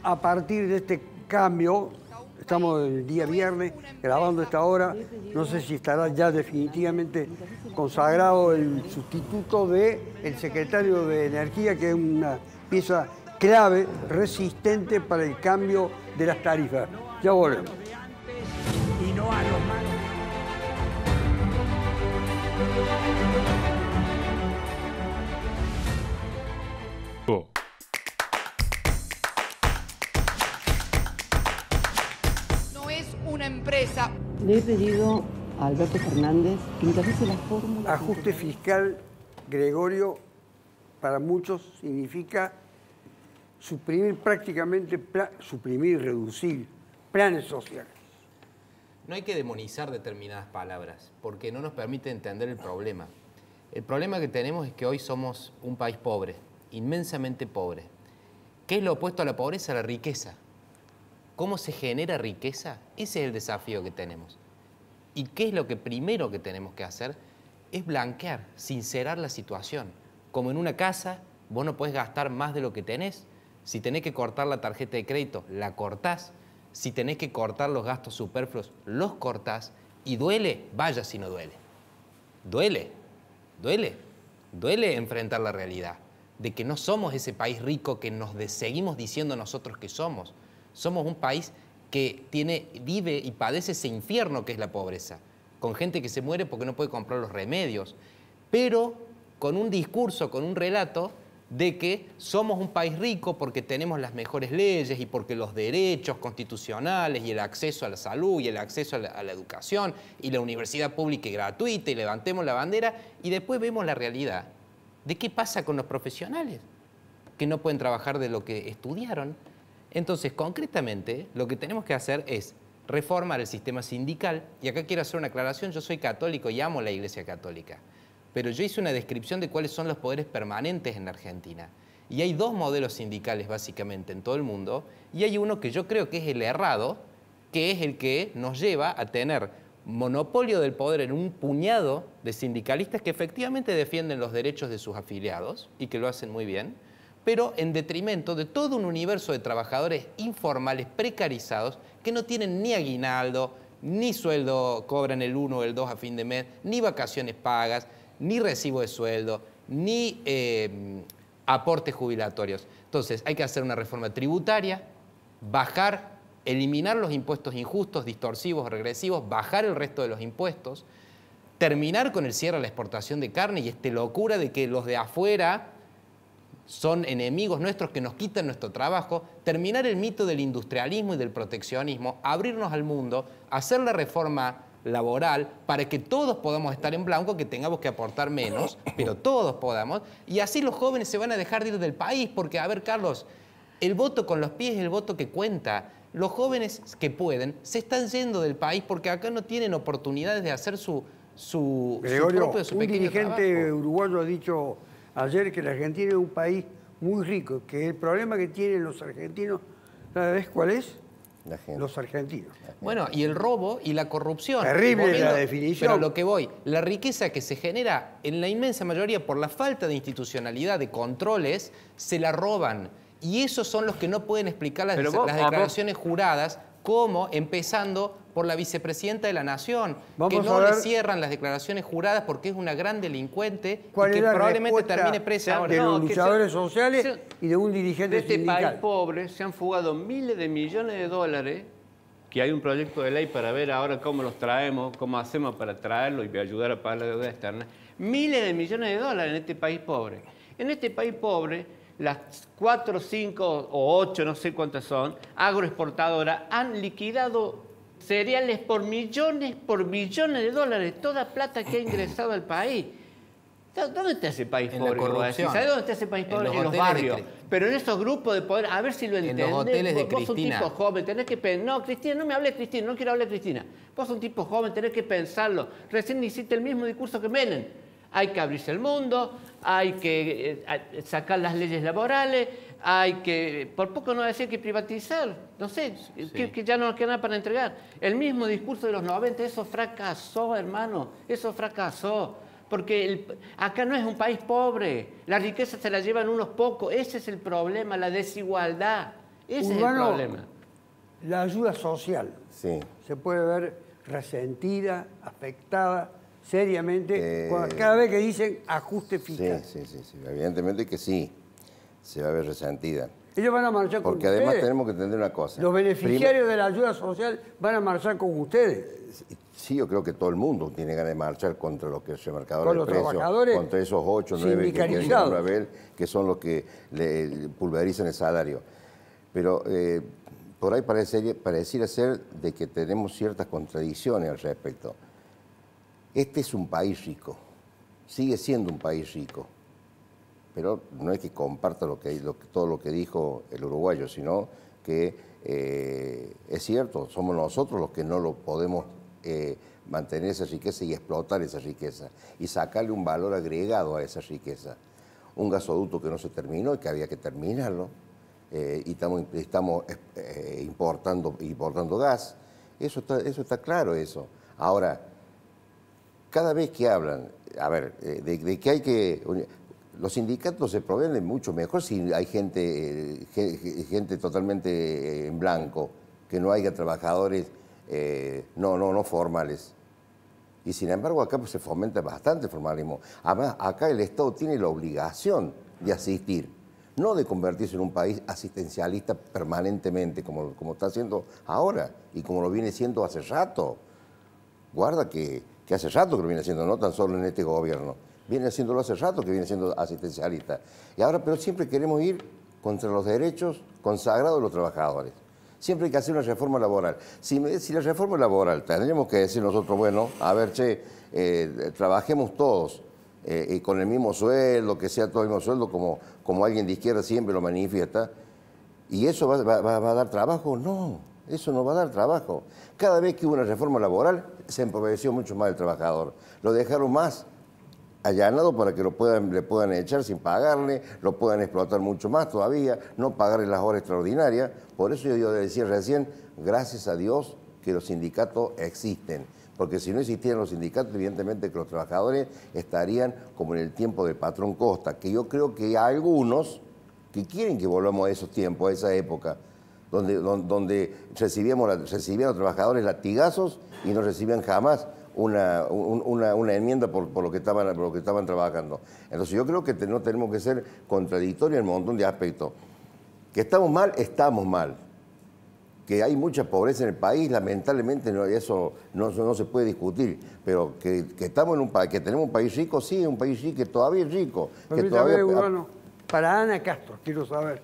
[SPEAKER 7] a partir de este cambio. Estamos el día viernes grabando esta hora. No sé si estará ya definitivamente consagrado el sustituto del secretario de Energía, que es una pieza clave, resistente para el cambio de las tarifas. Ya volvemos.
[SPEAKER 5] Y no a los malos.
[SPEAKER 1] No es una empresa.
[SPEAKER 2] Le he pedido a Alberto Fernández que encabece la fórmula.
[SPEAKER 7] Ajuste fiscal, Gregorio, para muchos significa suprimir prácticamente, suprimir y reducir planes sociales.
[SPEAKER 9] No hay que demonizar determinadas palabras, porque no nos permite entender el problema. El problema que tenemos es que hoy somos un país pobre, inmensamente pobre. ¿Qué es lo opuesto a la pobreza? La riqueza. ¿Cómo se genera riqueza? Ese es el desafío que tenemos. ¿Y qué es lo que primero que tenemos que hacer? Es blanquear, sincerar la situación. Como en una casa, vos no podés gastar más de lo que tenés. Si tenés que cortar la tarjeta de crédito, la cortás. Si tenés que cortar los gastos superfluos, los cortás. Y duele, vaya si no duele. Duele, duele, duele enfrentar la realidad de que no somos ese país rico que nos seguimos diciendo nosotros que somos. Somos un país que vive y padece ese infierno que es la pobreza, con gente que se muere porque no puede comprar los remedios, pero con un discurso, con un relato de que somos un país rico porque tenemos las mejores leyes y porque los derechos constitucionales y el acceso a la salud y el acceso a la educación y la universidad pública y gratuita y levantemos la bandera y después vemos la realidad de qué pasa con los profesionales que no pueden trabajar de lo que estudiaron. Entonces, concretamente, lo que tenemos que hacer es reformar el sistema sindical y acá quiero hacer una aclaración, yo soy católico y amo la Iglesia Católica. Pero yo hice una descripción de cuáles son los poderes permanentes en la Argentina. Y hay dos modelos sindicales básicamente en todo el mundo, y hay uno que yo creo que es el errado, que es el que nos lleva a tener monopolio del poder en un puñado de sindicalistas que efectivamente defienden los derechos de sus afiliados y que lo hacen muy bien, pero en detrimento de todo un universo de trabajadores informales, precarizados, que no tienen ni aguinaldo, ni sueldo, cobran el 1 o el 2 a fin de mes, ni vacaciones pagas, ni recibo de sueldo, ni aportes jubilatorios. Entonces, hay que hacer una reforma tributaria, eliminar los impuestos injustos, distorsivos o regresivos, bajar el resto de los impuestos, terminar con el cierre a la exportación de carne y esta locura de que los de afuera son enemigos nuestros que nos quitan nuestro trabajo, terminar el mito del industrialismo y del proteccionismo, abrirnos al mundo, hacer la reforma laboral para que todos podamos estar en blanco, que tengamos que aportar menos, pero todos podamos, y así los jóvenes se van a dejar de ir del país, porque, a ver, Carlos, el voto con los pies es el voto que cuenta. Los jóvenes que pueden se están yendo del país porque acá no tienen oportunidades de hacer su
[SPEAKER 7] Gregorio,
[SPEAKER 9] propio, su
[SPEAKER 7] un
[SPEAKER 9] pequeño
[SPEAKER 7] dirigente
[SPEAKER 9] trabajo.
[SPEAKER 7] uruguayo ha dicho ayer que la Argentina es un país muy rico, que el problema que tienen los argentinos, ¿sabes cuál es? Los argentinos.
[SPEAKER 9] Bueno, y el robo y la corrupción.
[SPEAKER 7] Terrible la definición.
[SPEAKER 9] Pero a lo que voy, la riqueza que se genera en la inmensa mayoría por la falta de institucionalidad, de controles, se la roban. Y esos son los que no pueden explicar las declaraciones juradas, como empezando por la vicepresidenta de la Nación, que no le cierran las declaraciones juradas porque es una gran delincuente y que probablemente termine presa ahora.
[SPEAKER 7] De los luchadores sociales y de un dirigente sindical.
[SPEAKER 10] De este país pobre se han fugado miles de millones de dólares, que hay un proyecto de ley para ver ahora cómo los traemos, cómo hacemos para traerlos y ayudar a pagar la deuda externa. Miles de millones de dólares en este país pobre. En este país pobre, las 4, 5 o 8, no sé cuántas son, agroexportadoras han liquidado cereales por millones de dólares, toda plata que ha ingresado al país. ¿Dónde está ese país pobre?
[SPEAKER 9] En la corrupción.
[SPEAKER 10] ¿Sabes dónde está ese país pobre? En los barrios. Pero en esos grupos de poder, a ver si lo entendés.
[SPEAKER 9] En los hoteles de
[SPEAKER 10] Vos sos un
[SPEAKER 9] Cristina.
[SPEAKER 10] tipo joven, tenés que pensar. No, Cristina, no me hables de Cristina, no quiero hablar de Cristina. Vos sos un tipo joven, tenés que pensarlo. Recién hiciste el mismo discurso que Menem. Hay que abrirse el mundo, hay que sacar las leyes laborales, hay que, por poco no decir que privatizar, no sé,
[SPEAKER 9] Sí.
[SPEAKER 10] que ya no queda nada para entregar. El mismo discurso de los 90, eso fracasó, hermano, eso fracasó. Porque acá no es un país pobre, la riqueza se la llevan unos pocos, ese es el problema, la desigualdad, ese es el problema.
[SPEAKER 7] La ayuda social
[SPEAKER 8] Sí.
[SPEAKER 7] se puede ver resentida, afectada seriamente cada vez que dicen ajuste fiscal.
[SPEAKER 8] Sí, evidentemente que sí, se va a ver resentida.
[SPEAKER 7] Ellos van a marchar con
[SPEAKER 8] Porque
[SPEAKER 7] ustedes.
[SPEAKER 8] además tenemos que entender una cosa.
[SPEAKER 7] Los beneficiarios de la ayuda social van a marchar con ustedes.
[SPEAKER 8] Sí, yo creo que todo el mundo tiene ganas de marchar contra los que es el marcador
[SPEAKER 7] Con
[SPEAKER 8] de
[SPEAKER 7] los
[SPEAKER 8] precios,
[SPEAKER 7] trabajadores
[SPEAKER 8] contra esos 8, 9 que quieren
[SPEAKER 7] sindicalizados.
[SPEAKER 8] ver, que son los que le pulverizan el salario. Pero por ahí pareciera ser de que tenemos ciertas contradicciones al respecto. Este es un país rico, sigue siendo un país rico, pero no es que comparta todo lo que dijo el uruguayo, sino que es cierto, somos nosotros los que no lo podemos mantener esa riqueza y explotar esa riqueza y sacarle un valor agregado a esa riqueza. Un gasoducto que no se terminó y que había que terminarlo, y estamos importando gas, eso está claro eso. Ahora, cada vez que hablan, a ver, de que hay que... Los sindicatos se proveen mucho mejor si hay gente totalmente en blanco, que no haya trabajadores no formales. Y sin embargo acá pues, se fomenta bastante el formalismo. Además, acá el Estado tiene la obligación de asistir, no de convertirse en un país asistencialista permanentemente, como está haciendo ahora y como lo viene siendo hace rato. Guarda que hace rato que lo viene haciendo, no tan solo en este gobierno. Viene haciéndolo hace rato que viene siendo asistencialista. Y ahora, pero siempre queremos ir contra los derechos consagrados de los trabajadores. Siempre hay que hacer una reforma laboral. Si la reforma laboral, tendríamos que decir nosotros, bueno, a ver, trabajemos todos con el mismo sueldo, que sea todo el mismo sueldo, como alguien de izquierda siempre lo manifiesta, ¿y eso va a dar trabajo? No, eso no va a dar trabajo. Cada vez que hubo una reforma laboral, se empobreció mucho más el trabajador. Lo dejaron más allanado para que le puedan echar sin pagarle, lo puedan explotar mucho más todavía, no pagarle las horas extraordinarias. Por eso yo decía recién, gracias a Dios que los sindicatos existen, porque si no existieran los sindicatos, evidentemente que los trabajadores estarían como en el tiempo del patrón Costa, que yo creo que hay algunos que quieren que volvamos a esos tiempos, a esa época, donde recibían los trabajadores latigazos y no recibían jamás una enmienda por lo que estaban trabajando. Entonces yo creo que no tenemos que ser contradictorios en un montón de aspectos. Que estamos mal. Que hay mucha pobreza en el país, lamentablemente eso no se puede discutir. Pero que estamos en un país, que tenemos un país rico, sí, un país rico, que todavía es rico.
[SPEAKER 7] Para Ana Castro, quiero saber,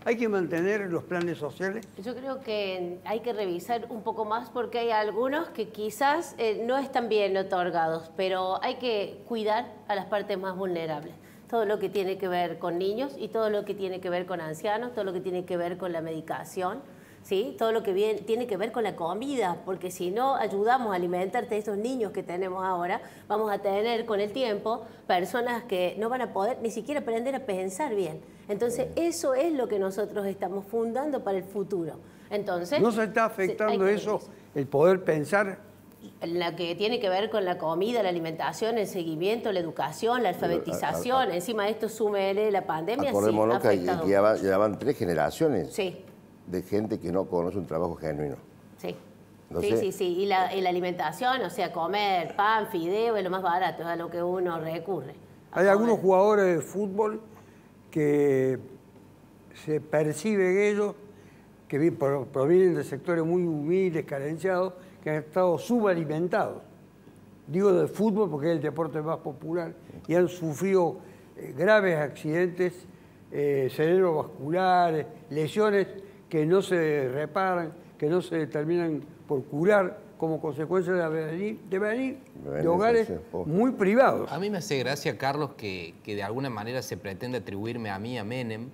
[SPEAKER 7] ¿hay que mantener los planes sociales?
[SPEAKER 11] Yo creo que hay que revisar un poco más porque hay algunos que quizás no están bien otorgados, pero hay que cuidar a las partes más vulnerables. Todo lo que tiene que ver con niños y todo lo que tiene que ver con ancianos, todo lo que tiene que ver con la medicación, ¿sí? Todo lo que tiene que ver con la comida, porque si no ayudamos a alimentarte a esos niños que tenemos ahora, vamos a tener con el tiempo personas que no van a poder ni siquiera aprender a pensar bien. Entonces, eso es lo que nosotros estamos fundando para el futuro. Entonces,
[SPEAKER 7] ¿no se está afectando eso, el poder pensar?
[SPEAKER 11] La que tiene que ver con la comida, la alimentación, el seguimiento, la educación, la alfabetización. Encima de esto, súmele la pandemia.
[SPEAKER 8] Acordémonos que ya van 3 generaciones
[SPEAKER 11] sí.
[SPEAKER 8] de gente que no conoce un trabajo genuino.
[SPEAKER 11] Sí.
[SPEAKER 8] Entonces,
[SPEAKER 11] Sí. Y la alimentación, o sea, comer pan, fideo es lo más barato, es a lo que uno recurre.
[SPEAKER 7] Hay algunos jugadores de fútbol que se perciben ellos, que provienen de sectores muy humildes, carenciados, que han estado subalimentados. Digo del fútbol porque es el deporte más popular y han sufrido graves accidentes cerebrovasculares, lesiones que no se reparan, que no se terminan por curar como consecuencia de venir de hogares muy privados.
[SPEAKER 9] A mí me hace gracia, Carlos, que de alguna manera se pretende atribuirme a mí, a Menem,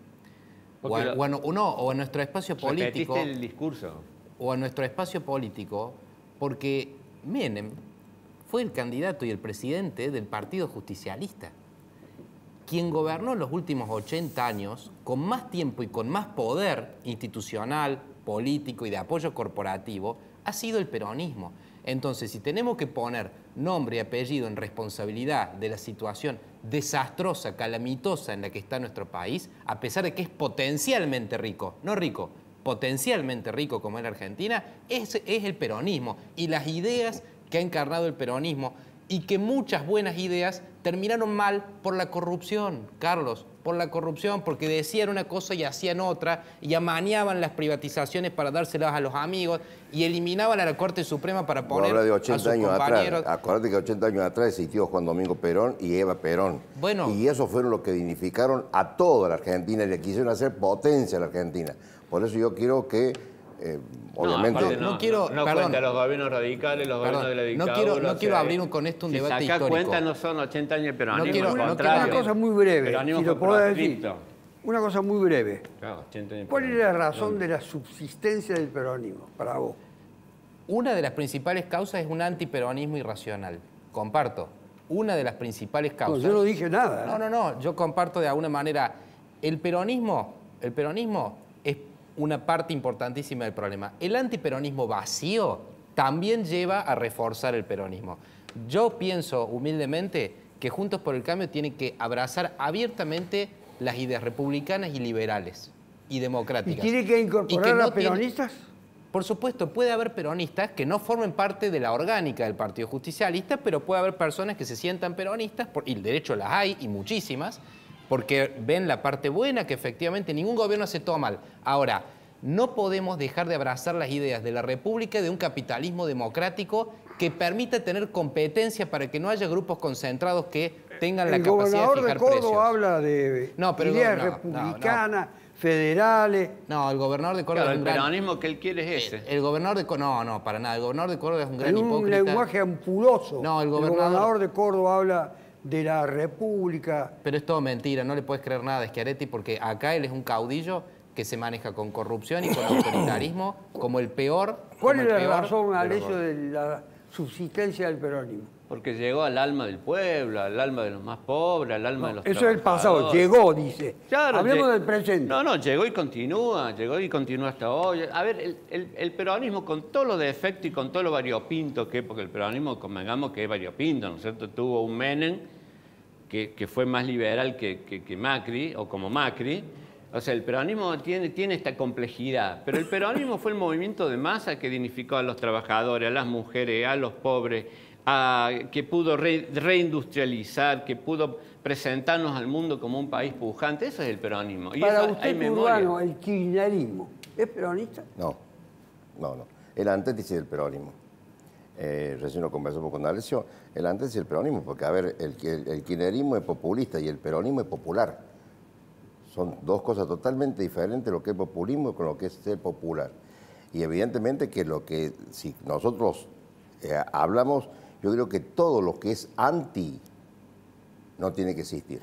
[SPEAKER 9] o a nuestro espacio político.
[SPEAKER 10] Repetiste el discurso.
[SPEAKER 9] O a nuestro espacio político, porque Menem fue el candidato y el presidente del Partido Justicialista. Quien gobernó los últimos 80 años con más tiempo y con más poder institucional, político y de apoyo corporativo ha sido el peronismo. Entonces, si tenemos que poner nombre y apellido en responsabilidad de la situación desastrosa, calamitosa en la que está nuestro país, a pesar de que es potencialmente rico, no rico, potencialmente rico como es la Argentina, es el peronismo y las ideas que ha encarnado el peronismo y que muchas buenas ideas terminaron mal por la corrupción, Carlos, por la corrupción, porque decían una cosa y hacían otra, y amañaban las privatizaciones para dárselas a los amigos, y eliminaban a la Corte Suprema para poner
[SPEAKER 8] de 80
[SPEAKER 9] a sus
[SPEAKER 8] años
[SPEAKER 9] compañeros.
[SPEAKER 8] Atrás. Acuérdate que 80 años atrás existió Juan Domingo Perón y Eva Perón.
[SPEAKER 9] Bueno.
[SPEAKER 8] Y eso fueron los que dignificaron a toda la Argentina y le quisieron hacer potencia a la Argentina. Por eso yo quiero que... obviamente
[SPEAKER 10] no cuenta los gobiernos radicales, los gobiernos de la dictadura.
[SPEAKER 9] No quiero abrir con esto un debate histórico.
[SPEAKER 10] Si cuenta no son 80 años de peronismo,
[SPEAKER 7] Una cosa muy breve, si lo puedo decir. Una cosa muy breve.
[SPEAKER 10] Claro,
[SPEAKER 7] ¿Cuál es la razón de la subsistencia del peronismo para vos?
[SPEAKER 9] Una de las principales causas es un antiperonismo irracional. Comparto. Una de las principales causas...
[SPEAKER 7] No, yo no dije nada.
[SPEAKER 9] No. Yo comparto de alguna manera. El peronismo es una parte importantísima del problema. El antiperonismo vacío también lleva a reforzar el peronismo. Yo pienso humildemente que Juntos por el Cambio tiene que abrazar abiertamente las ideas republicanas y liberales y democráticas.
[SPEAKER 7] ¿Y tiene que incorporar a los peronistas?
[SPEAKER 9] Por supuesto, puede haber peronistas que no formen parte de la orgánica del Partido Justicialista, pero puede haber personas que se sientan peronistas, y de hecho las hay, y muchísimas, porque ven la parte buena, que efectivamente ningún gobierno hace todo mal. Ahora, no podemos dejar de abrazar las ideas de la República y de un capitalismo democrático que permita tener competencia para que no haya grupos concentrados que tengan la capacidad de fijar precios.
[SPEAKER 7] El gobernador de Córdoba habla de ideas republicanas, federales.
[SPEAKER 9] No, el gobernador de Córdoba es un gran...
[SPEAKER 10] el peronismo que él quiere es ese.
[SPEAKER 9] El gobernador de Córdoba... No, para nada. El gobernador de Córdoba es un gran hipócrita.
[SPEAKER 7] Un lenguaje ampuloso.
[SPEAKER 9] No,
[SPEAKER 7] el gobernador de Córdoba habla de la República.
[SPEAKER 9] Pero es todo mentira, no le puedes creer nada a Schiaretti porque acá él es un caudillo que se maneja con corrupción y con autoritarismo como el peor.
[SPEAKER 7] ¿Cuál es la razón al hecho de la subsistencia del peronismo?
[SPEAKER 10] Porque llegó al alma del pueblo, al alma de los más pobres, al alma de los trabajadores.
[SPEAKER 7] Eso es el pasado, llegó, dice.
[SPEAKER 10] Claro,
[SPEAKER 7] hablemos del presente.
[SPEAKER 10] No, llegó y continúa hasta hoy. A ver, el peronismo con todos los defectos y con todo lo variopinto que es, porque el peronismo, convengamos que es variopinto, ¿no es cierto? Tuvo un Menem que fue más liberal que Macri, o como Macri. O sea, el peronismo tiene esta complejidad, pero el peronismo fue el movimiento de masa que dignificó a los trabajadores, a las mujeres, a los pobres, que pudo reindustrializar, que pudo presentarnos al mundo como un país pujante. Eso es el peronismo. Y
[SPEAKER 7] para
[SPEAKER 10] eso,
[SPEAKER 7] usted, Urbano, ¿el kirchnerismo es peronista?
[SPEAKER 8] No. El antítesis del peronismo. Recién lo conversamos con Alessio. El antítesis del peronismo, porque, a ver, el kirchnerismo es populista y el peronismo es popular. Son dos cosas totalmente diferentes, lo que es populismo con lo que es ser popular. Y evidentemente que si nosotros hablamos, yo creo que todo lo que es anti no tiene que existir.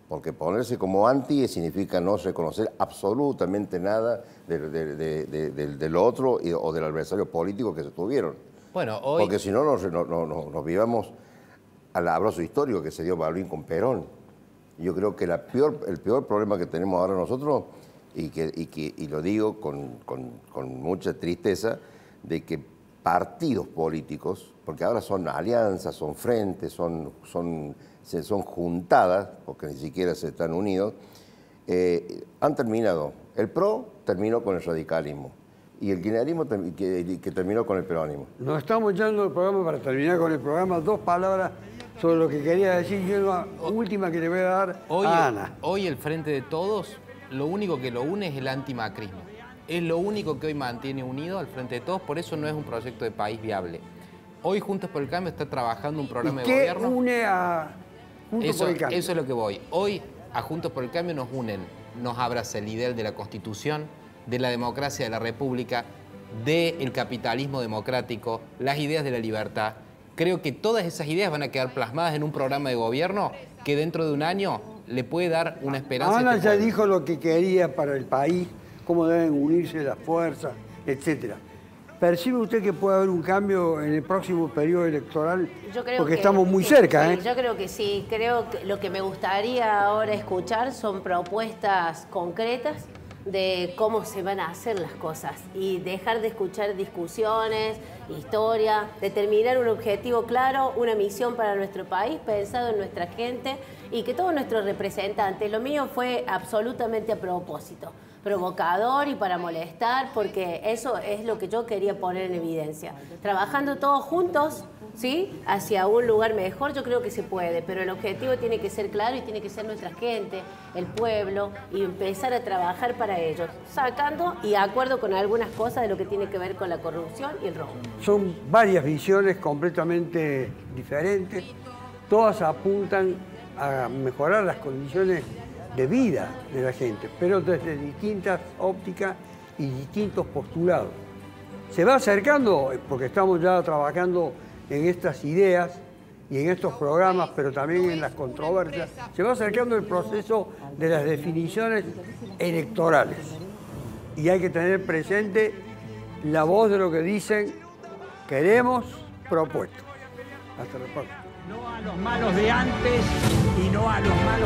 [SPEAKER 8] Porque ponerse como anti significa no reconocer absolutamente nada del otro o del adversario político que se tuvieron.
[SPEAKER 9] Bueno, hoy...
[SPEAKER 8] Porque si no nos vivamos al abrazo histórico que se dio Balbín con Perón. Yo creo que el peor problema que tenemos ahora nosotros, y lo digo con mucha tristeza, de que partidos políticos, porque ahora son alianzas, son frentes, son juntadas, porque ni siquiera se están unidos, han terminado. El PRO terminó con el radicalismo y el kirchnerismo que terminó con el peronismo.
[SPEAKER 7] Nos estamos echando el programa para terminar con el programa. 2 palabras sobre lo que quería decir. Yo la última que le voy a dar a Ana.
[SPEAKER 9] Hoy el Frente de Todos, lo único que lo une es el antimacrismo. Es lo único que hoy mantiene unido al Frente de Todos, por eso no es un proyecto de país viable. Hoy Juntos por el Cambio está trabajando un programa de gobierno.
[SPEAKER 7] ¿Qué une a Juntos por el Cambio?
[SPEAKER 9] Eso es lo que voy. Hoy a Juntos por el Cambio nos abraza el ideal de la Constitución, de la democracia de la República, del capitalismo democrático, las ideas de la libertad. Creo que todas esas ideas van a quedar plasmadas en un programa de gobierno que dentro de un año le puede dar una esperanza.
[SPEAKER 7] Ana ya dijo lo que quería para el país, cómo deben unirse las fuerzas, etc. ¿Percibe usted que puede haber un cambio en el próximo periodo electoral?
[SPEAKER 11] Yo creo
[SPEAKER 7] porque
[SPEAKER 11] que
[SPEAKER 7] estamos muy
[SPEAKER 11] sí,
[SPEAKER 7] cerca,
[SPEAKER 11] sí,
[SPEAKER 7] ¿eh?
[SPEAKER 11] Yo creo que sí. Creo que lo que me gustaría ahora escuchar son propuestas concretas de cómo se van a hacer las cosas y dejar de escuchar discusiones, historia, determinar un objetivo claro, una misión para nuestro país, pensado en nuestra gente y que todos nuestros representantes, lo mío fue absolutamente a propósito, provocador y para molestar, porque eso es lo que yo quería poner en evidencia. Trabajando todos juntos, ¿sí?, hacia un lugar mejor, yo creo que se puede, pero el objetivo tiene que ser claro y tiene que ser nuestra gente, el pueblo, y empezar a trabajar para ellos, sacando y de acuerdo con algunas cosas de lo que tiene que ver con la corrupción y el robo.
[SPEAKER 7] Son varias visiones completamente diferentes, todas apuntan a mejorar las condiciones de vida de la gente, pero desde distintas ópticas y distintos postulados. Se va acercando, porque estamos ya trabajando en estas ideas y en estos programas, pero también en las controversias, se va acercando el proceso de las definiciones electorales. Y hay que tener presente la voz de lo que dicen, queremos propuestas. Hasta la próxima.
[SPEAKER 5] No a los malos de antes y no a los malos